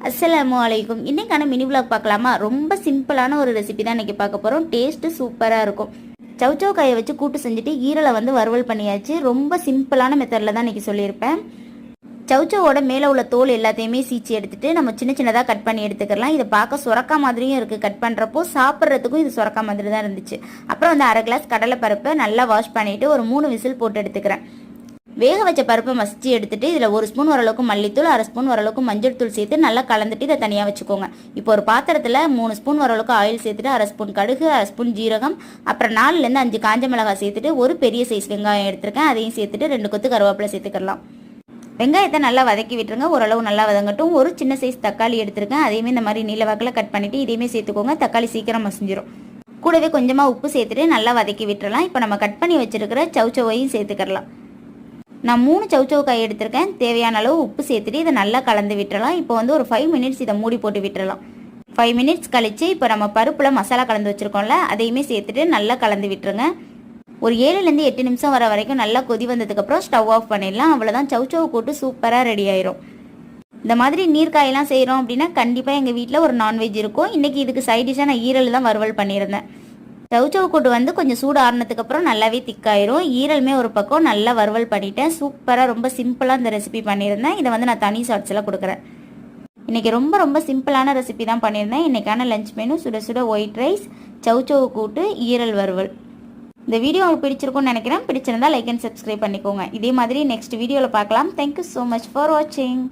அஸ்ஸலாமு அலைக்கும். இன்றைக்கான மினி விலாக் பார்க்கலாமா? ரொம்ப சிம்பிளான ஒரு ரெசிபி தான் இன்றைக்கி பார்க்க போகிறோம். டேஸ்ட்டு சூப்பராக இருக்கும். சவுச்சவு காயை வச்சு கூட்டு செஞ்சுட்டு ஈரலை வறுவல் பண்ணியாச்சு. ரொம்ப சிம்பிளான மெத்தடில் தான் இன்றைக்கி சொல்லியிருப்பேன். சவுச்சவோட மேலே உள்ள தோல் எல்லாத்தையுமே சீச்சி எடுத்துட்டு நம்ம சின்ன சின்னதாக கட் பண்ணி எடுத்துக்கலாம். இதை பார்க்க சுரக்கா மாதிரியும் இருக்குது. கட் பண்ணுறப்போ சாப்பிட்றதுக்கும் இது சுரக்கா மாதிரி தான் இருந்துச்சு. அப்புறம் அரை கிளாஸ் கடலைப்பருப்பை நல்லா வாஷ் பண்ணிவிட்டு ஒரு 3 விசில் போட்டு எடுத்துக்கிறேன். வேக வச்ச பருப்பை மசிச்சு எடுத்துட்டு இதில் 1 ஸ்பூன் வரளவுக்கு மல்லித்தூள், 1/2 ஸ்பூன் வரளவுக்கு மஞ்சள் தூள் சேர்த்து நல்லா கலந்துட்டு இதை தனியாக வச்சுக்கோங்க. இப்போ ஒரு பாத்திரத்தில் 3 ஸ்பூன் வரளவுக்கு ஆயில் சேர்த்துட்டு 1/2 ஸ்பூன் கடுகு, 1/2 ஸ்பூன் ஜீரகம், அப்புறம் 4லேருந்து 5 காஞ்ச மிளகாய் சேர்த்துட்டு ஒரு பெரிய சைஸ் வெங்காயம் எடுத்திருக்கேன். அதையும் சேர்த்துட்டு 2 கொத்து கருவேப்பிலை சேர்த்துக்கலாம். வெங்காயத்தை நல்லா வதக்கி விட்டுருங்க. ஓரளவு நல்லா வதங்கட்டும். ஒரு சின்ன சைஸ் தக்காளி எடுத்திருக்கேன். அதையுமே இந்த மாதிரி நீல வாக்கில் கட் பண்ணிவிட்டு இதையுமே சேர்த்துக்கோங்க. தக்காளி சீக்கிரம் மசிஞ்சிரும். கூடவே கொஞ்சமாக உப்பு சேர்த்துட்டு நல்லா வதக்கி விட்டுறலாம். இப்போ நம்ம கட் பண்ணி வச்சுருக்கிற சவுச்சவையும் சேர்த்துக்கலாம். நான் 3 சவுச்சவு காய் எடுத்திருக்கேன். தேவையான அளவு உப்பு சேர்த்துட்டு இதை நல்லா கலந்து விட்டுறலாம். இப்போ ஒரு 5 மினிட்ஸ் இதை மூடி போட்டு விட்டுறலாம். 5 மினிட்ஸ் கழித்து இப்போ நம்ம பருப்பில் மசாலா கலந்து வச்சுருக்கோம்ல, அதையுமே சேர்த்துட்டு நல்லா கலந்து விட்டுருங்க. ஒரு 7லேருந்து 8 நிமிஷம் வர வரைக்கும் நல்லா கொதி வந்ததுக்கப்புறம் ஸ்டவ் ஆஃப் பண்ணிடலாம். அவ்வளோதான், சவுச்சவு கூட்டு சூப்பராக ரெடி ஆயிரும். இந்த மாதிரி நீர்க்காயெல்லாம் செய்கிறோம் அப்படின்னா கண்டிப்பாக எங்கள் வீட்டில் ஒரு நான்வெஜ் இருக்கும். இன்றைக்கி இதுக்கு சைடிஷாக நான் ஈரல் தான் வறுவல் பண்ணியிருந்தேன். சவுச்சவு கூட்டு கொஞ்சம் சூடு ஆறுனதுக்கு அப்புறம் நல்லாவே திக்காயிரும். ஈரலுமே ஒரு பக்கம் நல்லா வறுவல் பண்ணிட்டேன். சூப்பராக ரொம்ப சிம்பிளாக இந்த ரெசிபி பண்ணியிருந்தேன். இதை நான் தனி ஷார்ட்ஸில் கொடுக்குறேன். இன்றைக்கி ரொம்ப சிம்பிளான ரெசிபி தான் பண்ணியிருந்தேன். இன்றைக்கான லஞ்ச் மெனு சுட சுட ஒயிட் ரைஸ், சவுச்சவு கூட்டு, ஈரல் வறுவல். இந்த வீடியோ உங்களுக்கு பிடிச்சிருக்கும்னு நினைக்கிறேன். பிடிச்சிருந்தா லைக் அண்ட் சப்ஸ்கிரைப் பண்ணிக்கோங்க. இதே மாதிரி நெக்ஸ்ட் வீடியோவில் பார்க்கலாம். தேங்க்யூ ஸோ மச் ஃபார் வாட்சிங்.